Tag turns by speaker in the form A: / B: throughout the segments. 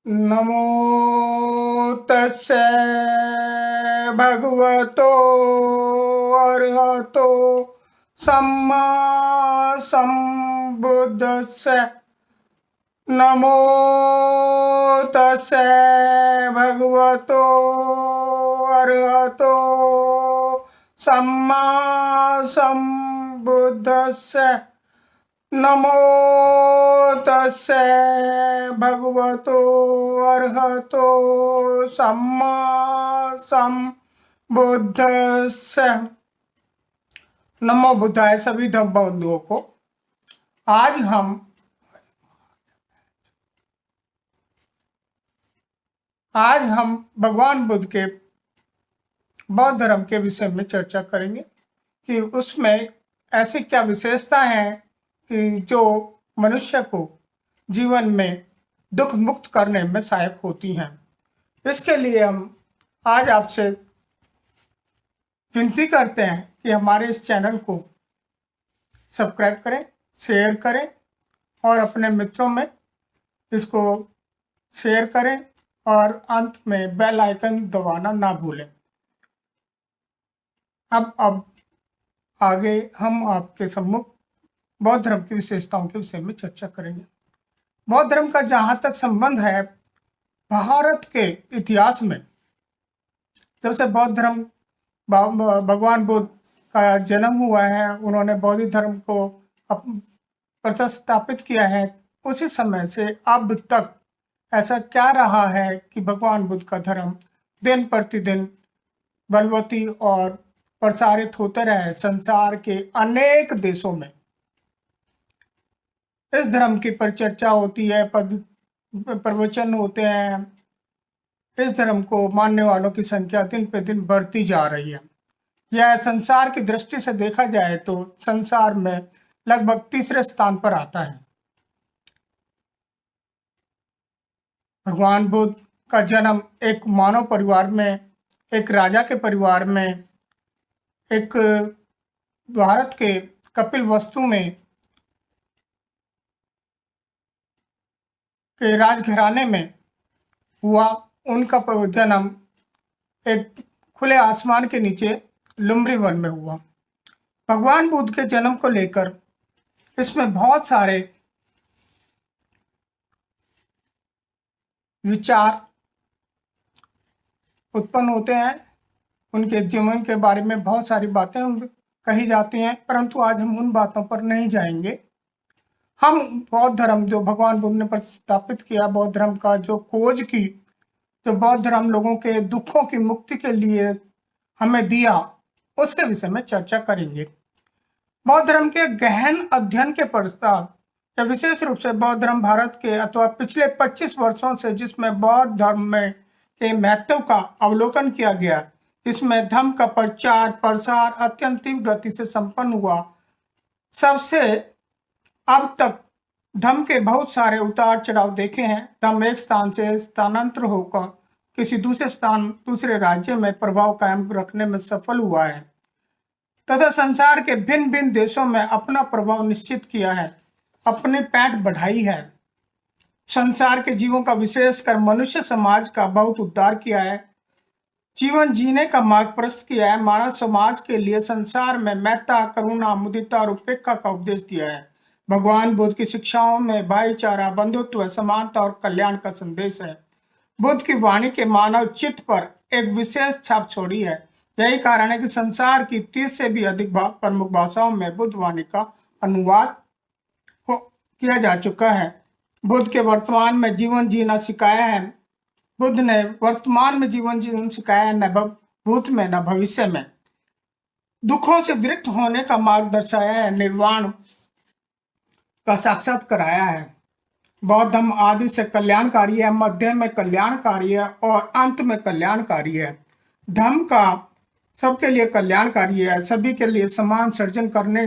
A: नमो तस्से भगवतो अरहतो सम्मा संबुद्धस्से। नमो तस्से भगवतो अरहतो सम्मा संबुद्धस्से। नमो तस्से भगवतो अरहतो सम्मा संबुद्धस्से। नमो बुद्धाय सभी धम्म बंधुओं को। आज हम भगवान बुद्ध के बौद्ध धर्म के विषय में चर्चा करेंगे कि उसमें ऐसी क्या विशेषता है कि जो मनुष्य को जीवन में दुख मुक्त करने में सहायक होती हैं। इसके लिए हम आज आपसे विनती करते हैं कि हमारे इस चैनल को सब्सक्राइब करें, शेयर करें और अपने मित्रों में इसको शेयर करें और अंत में बेल आइकन दबाना ना भूलें। अब आगे हम आपके सम्मुख बौद्ध धर्म की विशेषताओं के विषय में चर्चा करेंगे। बौद्ध धर्म का जहाँ तक संबंध है, भारत के इतिहास में जब से बौद्ध धर्म भगवान बुद्ध का जन्म हुआ है, उन्होंने बौद्ध धर्म को प्रतिस्थापित किया है, उसी समय से अब तक ऐसा क्या रहा है कि भगवान बुद्ध का धर्म दिन प्रतिदिन बलवती और प्रसारित होते रहे। संसार के अनेक देशों में इस धर्म की परिचर्चा होती है, प्रवचन होते हैं। इस धर्म को मानने वालों की संख्या दिन पे दिन बढ़ती जा रही है। यह संसार की दृष्टि से देखा जाए तो संसार में लगभग तीसरे स्थान पर आता है। भगवान बुद्ध का जन्म एक मानव परिवार में, एक राजा के परिवार में, एक भारत के कपिलवस्तु में के राजघराने में हुआ। उनका जन्म एक खुले आसमान के नीचे लुम्बिनी वन में हुआ। भगवान बुद्ध के जन्म को लेकर इसमें बहुत सारे विचार उत्पन्न होते हैं। उनके जीवन के बारे में बहुत सारी बातें कही जाती हैं, परंतु आज हम उन बातों पर नहीं जाएंगे। हम बौद्ध धर्म जो भगवान बुद्ध ने प्रतिस्थापित किया, बौद्ध धर्म का जो खोज की, जो बौद्ध धर्म लोगों के दुखों की मुक्ति के लिए हमें दिया, उसके विषय में चर्चा करेंगे। बौद्ध धर्म के गहन अध्ययन के पश्चात या विशेष रूप से बौद्ध धर्म भारत के अथवा पिछले 25 वर्षों से जिसमें बौद्ध धर्म में के महत्व का अवलोकन किया गया, इसमें धर्म का प्रचार प्रसार अत्यंत तीव्र गति से संपन्न हुआ। सबसे अब तक धर्म के बहुत सारे उतार चढ़ाव देखे हैं। धर्म एक स्थान से स्थानांतर होकर किसी दूसरे राज्य में प्रभाव कायम रखने में सफल हुआ है तथा संसार के भिन्न भिन्न देशों में अपना प्रभाव निश्चित किया है, अपनी पैठ बढ़ाई है। संसार के जीवों का विशेषकर मनुष्य समाज का बहुत उद्धार किया है, जीवन जीने का मार्ग प्रशस्त किया है। मानव समाज के लिए संसार में मैत्ता, करुणा, मुदिता और उपेक्षा का उपदेश दिया है। भगवान बुद्ध की शिक्षाओं में भाईचारा, बंधुत्व, समानता और कल्याण का संदेश है। बुद्ध की वाणी के मानव चित्त पर एक विशेष छाप छोड़ी है। यही कारण है कि संसार की 30 से भी अधिक प्रमुख भाषाओं में बुद्ध वाणी का अनुवाद किया जा चुका है। बुद्ध के वर्तमान में जीवन जीना सिखाया है। बुद्ध ने वर्तमान में जीवन जीवन सिखाया है, न भूत में न भविष्य में। दुखों से विरक्त होने का मार्ग दर्शाया है, निर्वाण का साक्षात कराया है। बौद्ध धर्म आदि से कल्याणकारी है, मध्य में कल्याणकारी है और अंत में कल्याणकारी है। धर्म का सबके लिए कल्याणकारी है, सभी के लिए समान सर्जन करने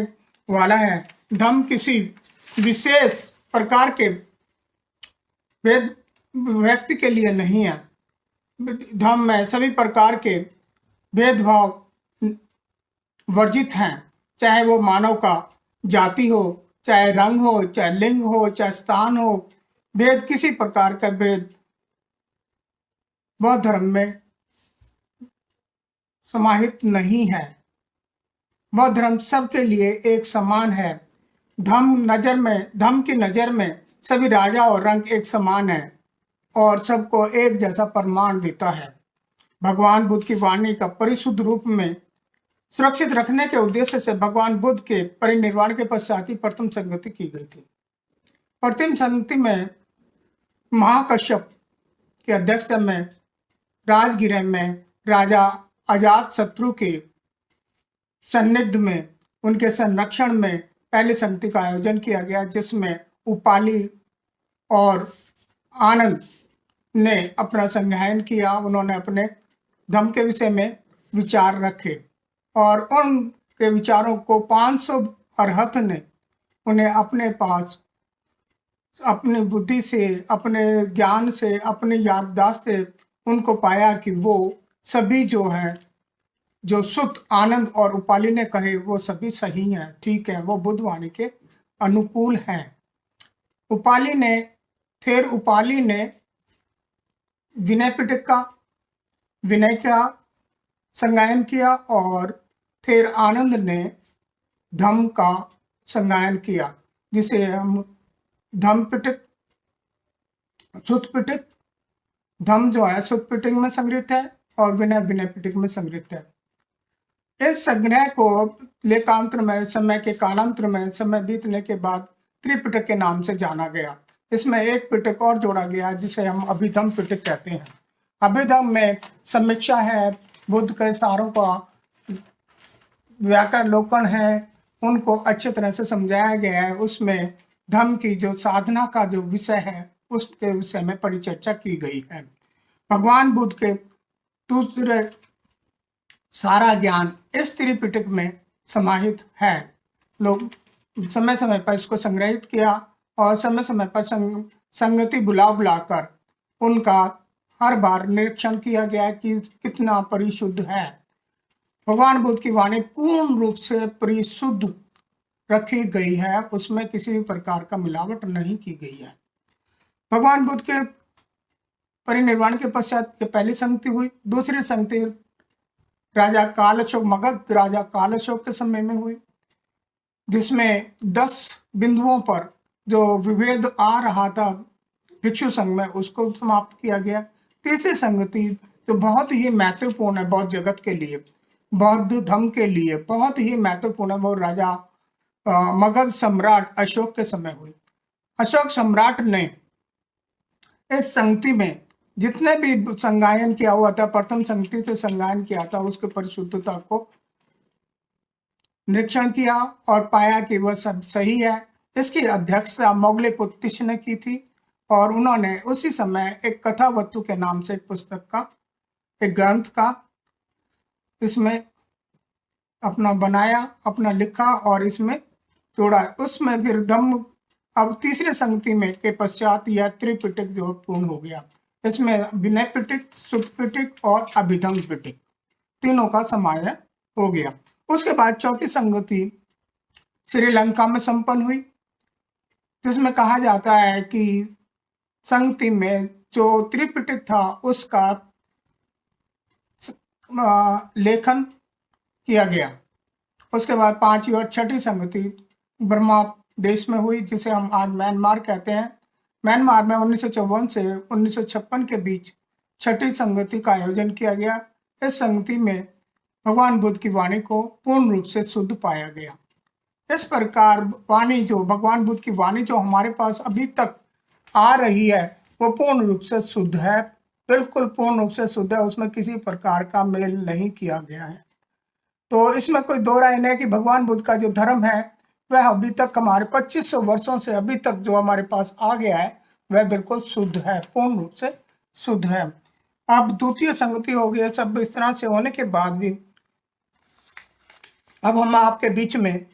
A: वाला है। धर्म किसी विशेष प्रकार के भेद व्यक्ति के लिए नहीं है। धर्म में सभी प्रकार के भेदभाव वर्जित हैं, चाहे वो मानव का जाति हो, चाहे रंग हो, चाहे लिंग हो, चाहे स्थान हो। भेद किसी प्रकार का भेद बौद्ध धर्म में समाहित नहीं है। बौद्ध धर्म सबके लिए एक समान है। धर्म की नजर में सभी राजा और रंग एक समान है और सबको एक जैसा प्रमाण देता है। भगवान बुद्ध की वाणी का परिशुद्ध रूप में सुरक्षित रखने के उद्देश्य से भगवान बुद्ध के परिनिर्वाण के पश्चात ही प्रथम संगति की गई थी। प्रथम संगति में महाकश्यप की अध्यक्षता में राजगृह में राजा अजात शत्रु के सान्निध्य में उनके संरक्षण में पहली संगति का आयोजन किया गया, जिसमें उपाली और आनंद ने अपना संज्ञान किया। उन्होंने अपने धर्म के विषय में विचार रखे और उनके विचारों को 500 अरहत ने उन्हें अपने पास अपनी बुद्धि से, अपने ज्ञान से, अपनी याददाश्त से उनको पाया कि वो सभी जो है, जो सुत, आनंद और उपाली ने कहे वो सभी सही हैं, ठीक है, वो बुद्ध वाणी के अनुकूल हैं। उपाली ने विनय का संज्ञान किया और फिर आनंद ने धम्म का संज्ञान किया, जिसे हम धम्म पिटक, सुत पिटक, धम्म जो है सुत पिटक में संग्रहित है और विनय पिटक में संग्रहित है। इस संग्रह को लेकांतर में समय के कालांतर में समय बीतने के बाद त्रिपिटक के नाम से जाना गया। इसमें एक पिटक और जोड़ा गया जिसे हम अभिधम्म पिटक कहते हैं। अभिधम्म में समीक्षा है, बुद्ध के सारों का व्याकरण है, उनको अच्छी तरह से समझाया गया है। उसमें धम्म की जो साधना का जो विषय है उसके विषय में परिचर्चा की गई है। भगवान बुद्ध के दूसरे सारा ज्ञान इस त्रिपिटक में समाहित है। लोग समय समय पर इसको संग्रहित किया और समय समय पर संगति बुलाकर उनका हर बार निरीक्षण किया गया कि कितना परिशुद्ध है। भगवान बुद्ध की वाणी पूर्ण रूप से परिशुद्ध रखी गई है, उसमें किसी भी प्रकार का मिलावट नहीं की गई है। भगवान बुद्ध के परिनिर्वाण के पश्चात ये पहली संगति हुई। दूसरी संगति मगध राजा काल अशोक के समय में हुई, जिसमें 10 बिंदुओं पर जो विभेद आ रहा था भिक्षु संघ में, उसको समाप्त किया गया। तीसरी संगति जो बहुत ही महत्वपूर्ण है बौद्ध जगत के लिए, बौद्ध धर्म के लिए बहुत ही महत्वपूर्ण है, वो राजा मगध सम्राट अशोक के समय हुई। अशोक सम्राट ने इस संगति में जितने भी संज्ञान किया हुआ था, प्रथम संगति से संज्ञान किया था, उसके परिशुद्धता को निरीक्षण किया और पाया कि वह सब सही है। इसकी अध्यक्षता मोगले-पुत्तिश ने की थी और उन्होंने उसी समय एक कथावस्तु के नाम से एक पुस्तक का, एक ग्रंथ का इसमें अपना बनाया, अपना लिखा और इसमें जोड़ा। उसमें फिर धम्म, अब तीसरे संगति में के पश्चात यह त्रिपिटक जो पूर्ण हो गया। इसमें विनय पिटक, सुत पिटक और अभिधम्म पिटक तीनों का समावेश हो गया। उसके बाद चौथी संगति श्रीलंका में संपन्न हुई, जिसमें कहा जाता है कि संगति में जो त्रिपिटक था उसका लेखन किया गया। उसके बाद पांचवी और छठी संगति बर्मा देश में हुई, जिसे हम आज म्यांमार कहते हैं। म्यांमार में 1954 से 1956 के बीच छठी संगति का आयोजन किया गया। इस संगति में भगवान बुद्ध की वाणी को पूर्ण रूप से शुद्ध पाया गया। इस प्रकार वाणी जो भगवान बुद्ध की वाणी जो हमारे पास अभी तक आ रही है वो पूर्ण रूप से शुद्ध है, बिल्कुल पूर्ण रूप से शुद्ध है, उसमें किसी प्रकार का मेल नहीं किया गया है। तो इसमें कोई दो राय नहीं कि भगवान बुद्ध का जो धर्म है वह अभी तक हमारे 2500 वर्षों से अभी तक जो हमारे पास आ गया है वह बिल्कुल शुद्ध है, पूर्ण रूप से शुद्ध है। अब द्वितीय संगति हो गई। सब इस तरह से होने के बाद भी अब हम आपके बीच में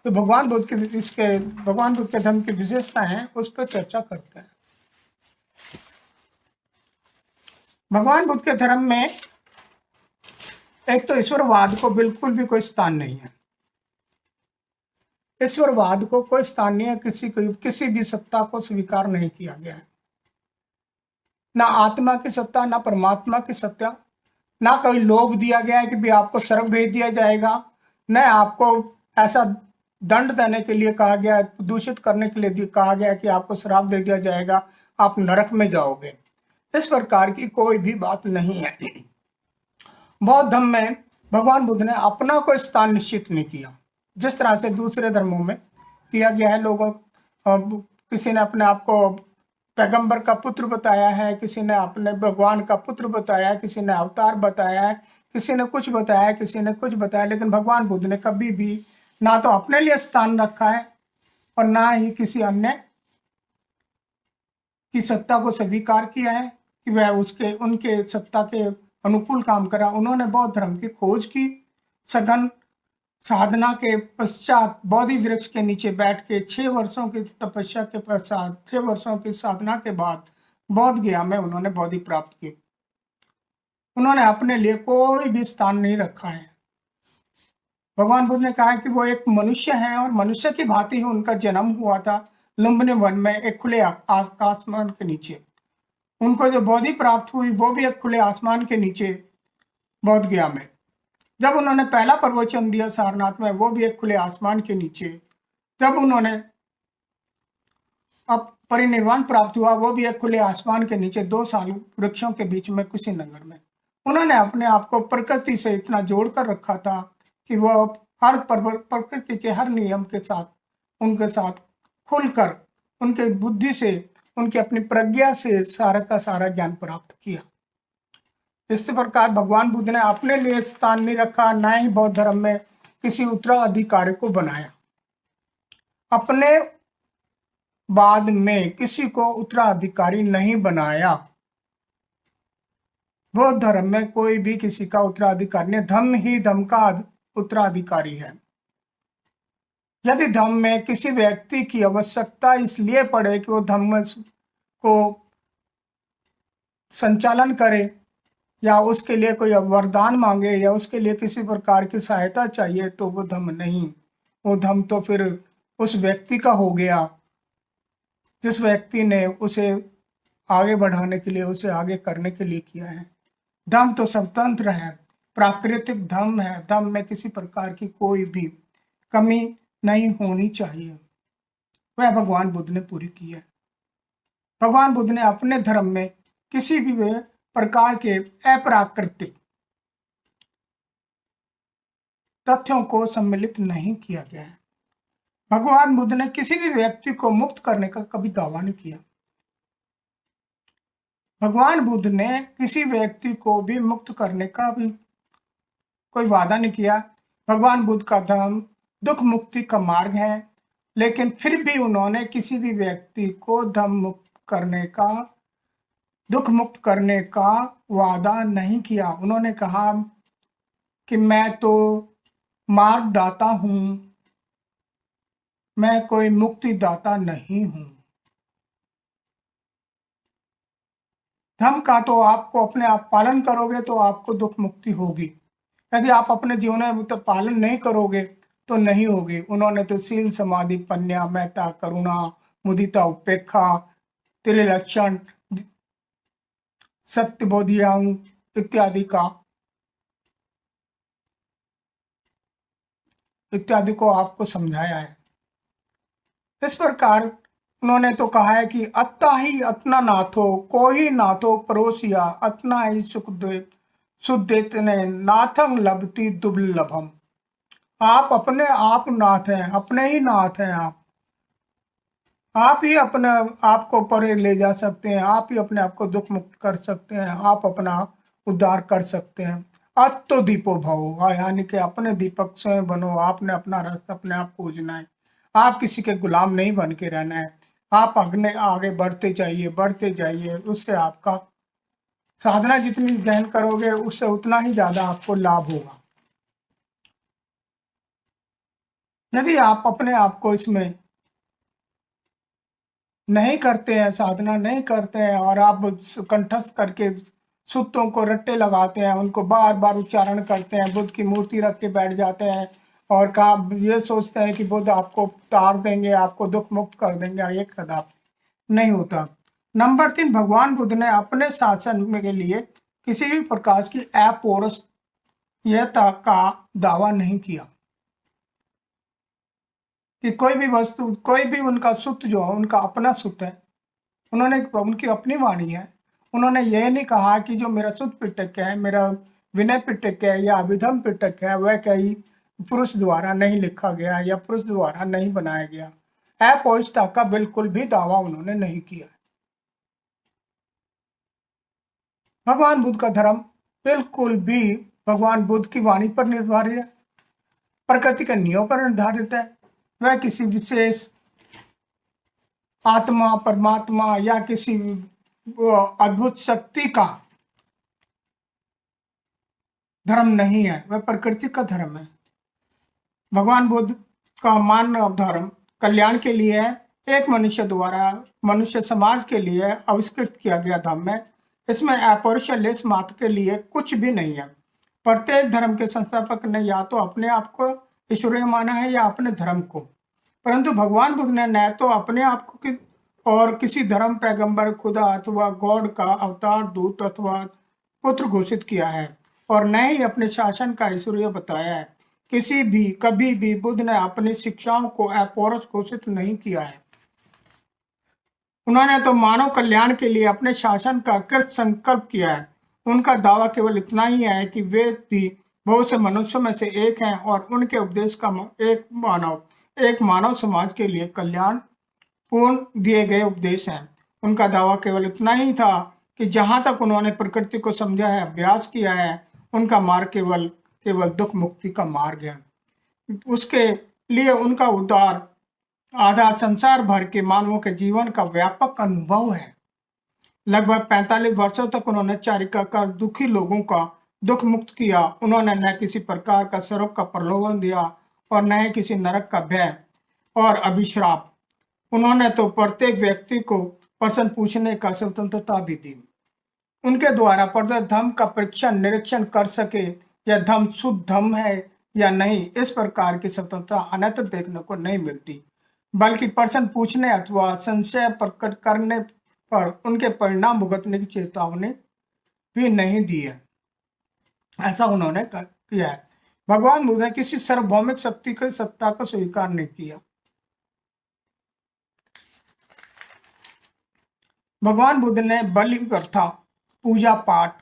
A: तो भगवान बुद्ध के धर्म की विशेषता है उस पर चर्चा करते हैं। भगवान बुद्ध के धर्म में एक तो ईश्वरवाद को बिल्कुल भी कोई स्थान नहीं है। ईश्वरवाद को कोई स्थान नहीं है, किसी भी सत्ता को स्वीकार नहीं किया गया है। ना आत्मा की सत्ता, ना परमात्मा की सत्ता, ना कोई लोभ दिया गया है कि भी आपको स्वर्ग भेज दिया जाएगा, न आपको ऐसा दंड देने के लिए कहा गया है, दूषित करने के लिए कहा गया है कि आपको श्राप दे दिया जाएगा, आप नरक में जाओगे। इस प्रकार की कोई भी बात नहीं है। बौद्ध धर्म में भगवान बुद्ध ने अपना कोई स्थान निश्चित नहीं किया, जिस तरह से दूसरे धर्मों में किया गया है। लोगों किसी ने अपने आप को पैगंबर का पुत्र बताया है, किसी ने अपने भगवान का पुत्र बताया है, किसी ने अवतार बताया है, किसी ने कुछ बताया, किसी ने कुछ बताया, लेकिन भगवान बुद्ध ने कभी भी ना तो अपने लिए स्थान रखा है और ना ही किसी अन्य की सत्ता को स्वीकार किया है कि वह उनके सत्ता के अनुकूल काम करा। उन्होंने बौद्ध धर्म की खोज की, सघन साधना के पश्चात बोधि वृक्ष के नीचे बैठ के 6 वर्षों की तपस्या के पश्चात, 6 वर्षों की साधना के बाद बोध गया में उन्होंने बोधि प्राप्त की। उन्होंने अपने लिए कोई भी स्थान नहीं रखा है। भगवान बुद्ध ने कहा कि वो एक मनुष्य हैं और मनुष्य की भांति ही उनका जन्म हुआ था लुम्बिनी वन में, एक खुले आसमान के नीचे। उनको जो बोधि प्राप्त हुई वो भी एक खुले आसमान के नीचे बोध गया में। जब उन्होंने पहला प्रवचन दिया सारनाथ में, वो भी एक खुले आसमान के नीचे। जब उन्होंने अब परिनिर्वाण प्राप्त हुआ, वो भी एक खुले आसमान के नीचे, 2 साल वृक्षों के बीच में कुशीनगर में। उन्होंने अपने आप को प्रकृति से इतना जोड़ कर रखा था कि वो हर प्रकृति के हर नियम के साथ उनके साथ खुलकर उनके बुद्धि से, उनकी अपनी प्रज्ञा से सारा का सारा ज्ञान प्राप्त किया। इस प्रकार भगवान बुद्ध ने अपने लिए स्थान नहीं रखा, ना ही बौद्ध धर्म में किसी उत्तराधिकारी को बनाया। अपने बाद में किसी को उत्तराधिकारी नहीं बनाया। बौद्ध धर्म में कोई भी किसी का उत्तराधिकारी नहीं, धम्म ही धम्म का उत्तराधिकारी है। यदि धम्म में किसी व्यक्ति की आवश्यकता इसलिए पड़े कि वो धम्म को संचालन करे, या उसके लिए कोई वरदान मांगे, या उसके लिए किसी प्रकार की सहायता चाहिए, तो वो धम्म नहीं, वो धम्म तो फिर उस व्यक्ति का हो गया जिस व्यक्ति ने उसे आगे बढ़ाने के लिए, उसे आगे करने के लिए किया है। धम्म तो स्वतंत्र है, प्राकृतिक धम्म है। धम्म में किसी प्रकार की कोई भी कमी नहीं होनी चाहिए, वह भगवान बुद्ध ने पूरी की है। भगवान बुद्ध ने अपने धर्म में किसी भी प्रकार के अप्राकृतिक तथ्यों को सम्मिलित नहीं किया गया है। भगवान बुद्ध ने किसी भी व्यक्ति को मुक्त करने का कभी दावा नहीं किया। भगवान बुद्ध ने किसी व्यक्ति को भी मुक्त करने का भी कोई वादा नहीं किया। भगवान बुद्ध का धर्म दुख मुक्ति का मार्ग है, लेकिन फिर भी उन्होंने किसी भी व्यक्ति को धर्म मुक्त करने का, दुख मुक्त करने का वादा नहीं किया। उन्होंने कहा कि मैं तो मार्गदाता हूं, मैं कोई मुक्तिदाता नहीं हूं। धर्म का तो आपको अपने आप पालन करोगे तो आपको दुख मुक्ति होगी, यदि आप अपने जीवन में तो पालन नहीं करोगे तो नहीं होगी। उन्होंने तो शील समाधि पन्या मेहता करुणा मुदिता उपेक्षा त्रिलक्षण सत्य बोधियांग इत्यादि को आपको समझाया है। इस प्रकार उन्होंने तो कहा है कि अत्ता ही अतना नाथो कोई नाथो परोसिया अतना ही सुख दे सुदेत ने नाथंग लभती दुर्लभम। आप अपने आप नाथ हैं, अपने ही नाथ हैं। आप ही अपने आप को परे ले जा सकते हैं, आप ही अपने आप को दुख मुक्त कर सकते हैं, आप अपना उद्धार कर सकते हैं। अत्तो दीपो भवो, यानी कि अपने दीपक स्वयं बनो। आपने अपना रास्ता अपने आप खोजना है, आप किसी के गुलाम नहीं बन के रहना है। आप आगे बढ़ते जाइए। उससे आपका साधना जितनी गहन करोगे उससे उतना ही ज्यादा आपको लाभ होगा। यदि आप अपने आप को इसमें नहीं करते हैं, साधना नहीं करते हैं, और आप कंठस्थ करके सूत्रों को रट्टे लगाते हैं, उनको बार बार उच्चारण करते हैं, बुद्ध की मूर्ति रख के बैठ जाते हैं और ये सोचते हैं कि बुद्ध आपको तार देंगे, आपको दुख मुक्त कर देंगे, ये कदापि नहीं होता। नंबर 3, भगवान बुद्ध ने अपने शासन में के लिए किसी भी प्रकार की अपौरुषेयता का दावा नहीं किया कि कोई भी वस्तु, कोई भी उनका सुत जो है उनका अपना सुत है, उन्होंने उनकी अपनी वाणी है। उन्होंने यह नहीं कहा कि जो मेरा सुत पिटक है, मेरा विनय पिटक है या अभिधम पिटक है, वह कहीं पुरुष द्वारा नहीं लिखा गया या पुरुष द्वारा नहीं बनाया गया। अपौरुषता का बिल्कुल भी दावा उन्होंने नहीं किया। भगवान बुद्ध का धर्म बिल्कुल भी भगवान बुद्ध की वाणी पर निर्धारित है, प्रकृति के नियमों पर निर्धारित है। वह किसी विशेष आत्मा, परमात्मा या किसी अद्भुत शक्ति का धर्म नहीं है, वह प्रकृति का धर्म है। भगवान बुद्ध का मानव धर्म कल्याण के लिए है, एक मनुष्य द्वारा मनुष्य समाज के लिए आविष्कृत किया गया धर्म है। इसमें अपौरुष लेश मात्र के लिए कुछ भी नहीं है। प्रत्येक धर्म के संस्थापक ने या तो अपने आप को ईश्वरीय माना है या अपने धर्म को, परंतु भगवान बुद्ध ने न तो अपने आप को और किसी धर्म, पैगंबर, खुदा अथवा गॉड का अवतार, दूत अथवा पुत्र घोषित किया है और न ही अपने शासन का ईश्वरीय बताया है। कभी भी बुद्ध ने अपनी शिक्षाओं को अपौरुष घोषित नहीं किया है। उन्होंने तो मानव कल्याण के लिए अपने शासन का कृत संकल्प किया है। उनका दावा केवल इतना ही है कि वे भी बहुत से मनुष्यों में से एक हैं और उनके उपदेश का एक मानव समाज के लिए कल्याण पूर्ण दिए गए उपदेश हैं। उनका दावा केवल इतना ही था कि जहां तक उन्होंने प्रकृति को समझा है, अभ्यास किया है, उनका मार्ग केवल दुख मुक्ति का मार्ग है। उसके लिए उनका उद्धार आधा संसार भर के मानवों के जीवन का व्यापक अनुभव है। लगभग 45 वर्षों तक उन्होंने चारिका कर दुखी लोगों का दुख मुक्त किया। उन्होंने न किसी प्रकार का स्वर्ग का प्रलोभन दिया और न ही किसी नरक का भय और अभिश्राप। उन्होंने तो प्रत्येक व्यक्ति को प्रश्न पूछने का स्वतंत्रता भी दी। उनके द्वारा प्रदत्त धर्म का परीक्षण निरीक्षण कर सके यह धर्म शुद्ध धर्म है या नहीं, इस प्रकार की स्वतंत्रता अन्यत्र देखने को नहीं मिलती, बल्कि प्रश्न पूछने अथवा संशय प्रकट करने पर उनके परिणाम भुगतने की चेतावनी भी नहीं दी है। ऐसा उन्होंने किया है। भगवान बुद्ध ने किसी सार्वभौमिक शक्ति की सत्ता को स्वीकार नहीं किया। भगवान बुद्ध ने बलि प्रथा, पूजा पाठ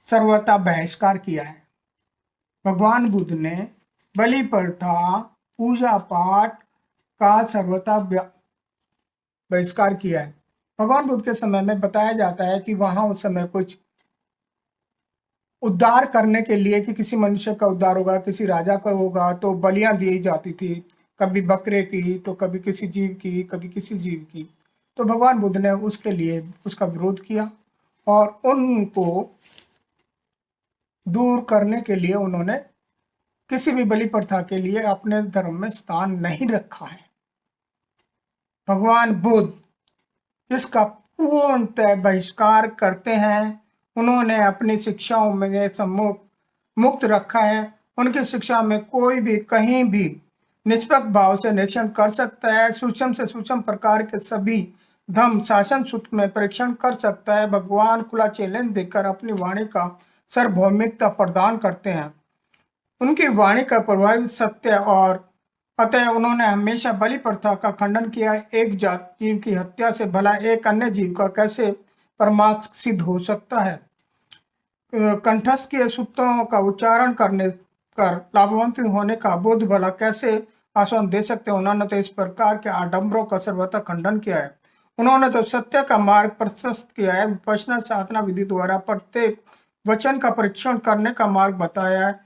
A: सर्वथा बहिष्कार किया है। भगवान बुद्ध ने बलि प्रथा, पूजा पाठ का सर्वथा बहिष्कार किया है। भगवान बुद्ध के समय में बताया जाता है कि वहां उस समय कुछ उद्धार करने के लिए कि किसी मनुष्य का उद्धार होगा, किसी राजा का होगा, तो बलियां दी जाती थी, कभी बकरे की, तो कभी किसी जीव की, कभी किसी जीव की। तो भगवान बुद्ध ने उसके लिए उसका विरोध किया और उनको दूर करने के लिए उन्होंने किसी भी बलि प्रथा के लिए अपने धर्म में स्थान नहीं रखा है। भगवान बुद्ध इसका पूर्णतः बहिष्कार करते हैं। उन्होंने अपनी शिक्षाओं में सम्मुख मुक्त रखा है। उनकी शिक्षा में कोई भी कहीं भी निष्पक्ष भाव से निरीक्षण कर सकता है। सूक्ष्म से सूक्ष्म प्रकार के सभी धर्म शासन सूत्र में परीक्षण कर सकता है। भगवान खुला चैलेंज देकर अपनी वाणी का सार्वभौमिकता प्रदान करते हैं। उनकी वाणी का प्रभाव सत्य और अतः उन्होंने हमेशा बलि प्रथा का खंडन किया। एक जात जीव की हत्या से भला एक अन्य जीव का कैसे परमार्थ सिद्ध हो सकता है। कंठस्थ के सूत्रों का उच्चारण करने कर लाभवंत होने का बोध भला कैसे आश्वासन दे सकते हैं। उन्होंने तो इस प्रकार के आडंबरों का सर्वथा खंडन किया है। उन्होंने तो सत्य का मार्ग प्रशस्त किया है। विपश्यना साधना विधि द्वारा प्रत्येक वचन का परीक्षण करने का मार्ग बताया है।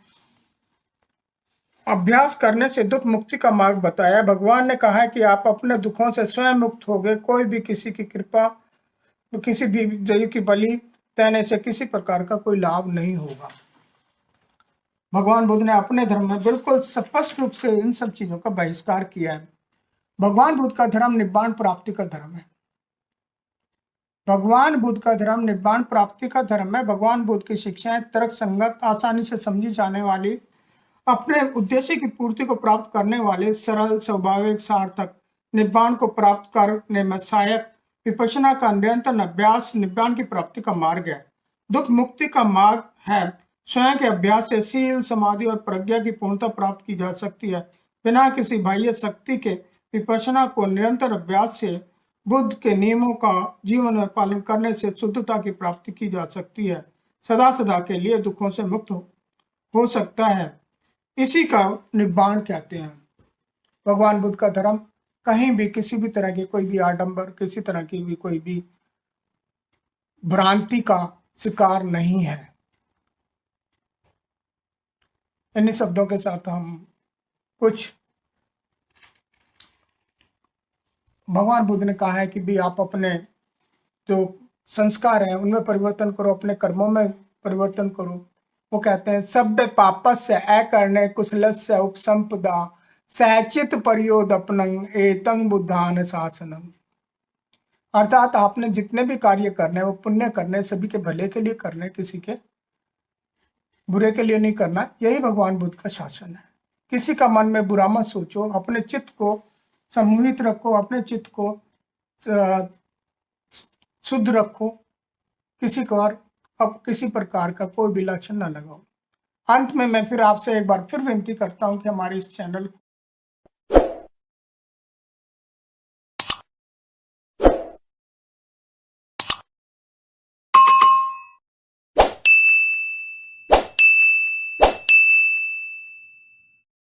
A: अभ्यास करने से दुख मुक्ति का मार्ग बताया है। भगवान ने कहा है कि आप अपने दुखों से स्वयं मुक्त हो गए। कोई भी किसी की कृपा, किसी भी जीव की बलि देने से किसी प्रकार का कोई लाभ नहीं होगा। भगवान बुद्ध ने अपने धर्म में बिल्कुल स्पष्ट रूप से इन सब चीजों का बहिष्कार किया है। भगवान बुद्ध का धर्म निब्बाण प्राप्ति का धर्म है। भगवान बुद्ध का धर्म निब्बाण प्राप्ति का धर्म है। भगवान बुद्ध की शिक्षाएं तर्क संगत, आसानी से समझी जाने वाली, अपने उद्देश्य की पूर्ति को प्राप्त करने वाले, सरल, स्वाभाविक, सार्थक, निब्बाण को प्राप्त करने में सहायक विपश्यना का निरंतर अभ्यास निब्बान की प्राप्ति का मार्ग है। दुख मुक्ति का मार्ग है। स्वयं के अभ्यास से शील, समाधि और प्रज्ञा की पूर्णता प्राप्त की जा सकती है। बिना किसी बाह्य शक्ति के विपश्यना को निरंतर अभ्यास से बुद्ध के नियमों का जीवन में पालन करने से शुद्धता की प्राप्ति की जा सकती है। सदा सदा के लिए दुखों से मुक्त हो सकता है। इसी का निब्बाण कहते हैं। भगवान बुद्ध का धर्म कहीं भी किसी भी तरह के कोई भी आडंबर, किसी तरह की भी कोई भी भ्रांति का शिकार नहीं है। इन्हीं शब्दों के साथ हम कुछ भगवान बुद्ध ने कहा है कि भी आप अपने जो संस्कार हैं उनमें परिवर्तन करो, अपने कर्मों में परिवर्तन करो। वो कहते हैं सब पापस्य अकरणे कुशलस्य उपसंपदा सहचित परियोदपनं एतं बुद्धान शासनम। अर्थात आपने जितने भी कार्य करने वो पुण्य करने, सभी के भले के लिए करने, किसी के बुरे के लिए नहीं करना। यही भगवान बुद्ध का शासन है। किसी का मन में बुरा मत सोचो, अपने चित्त को सम्मोहित रखो, अपने चित्त को शुद्ध रखो, किसी को और अब किसी प्रकार का कोई भी लक्षण न लगाओ। अंत में मैं फिर आपसे एक बार फिर विनती करता हूं कि हमारे इस चैनल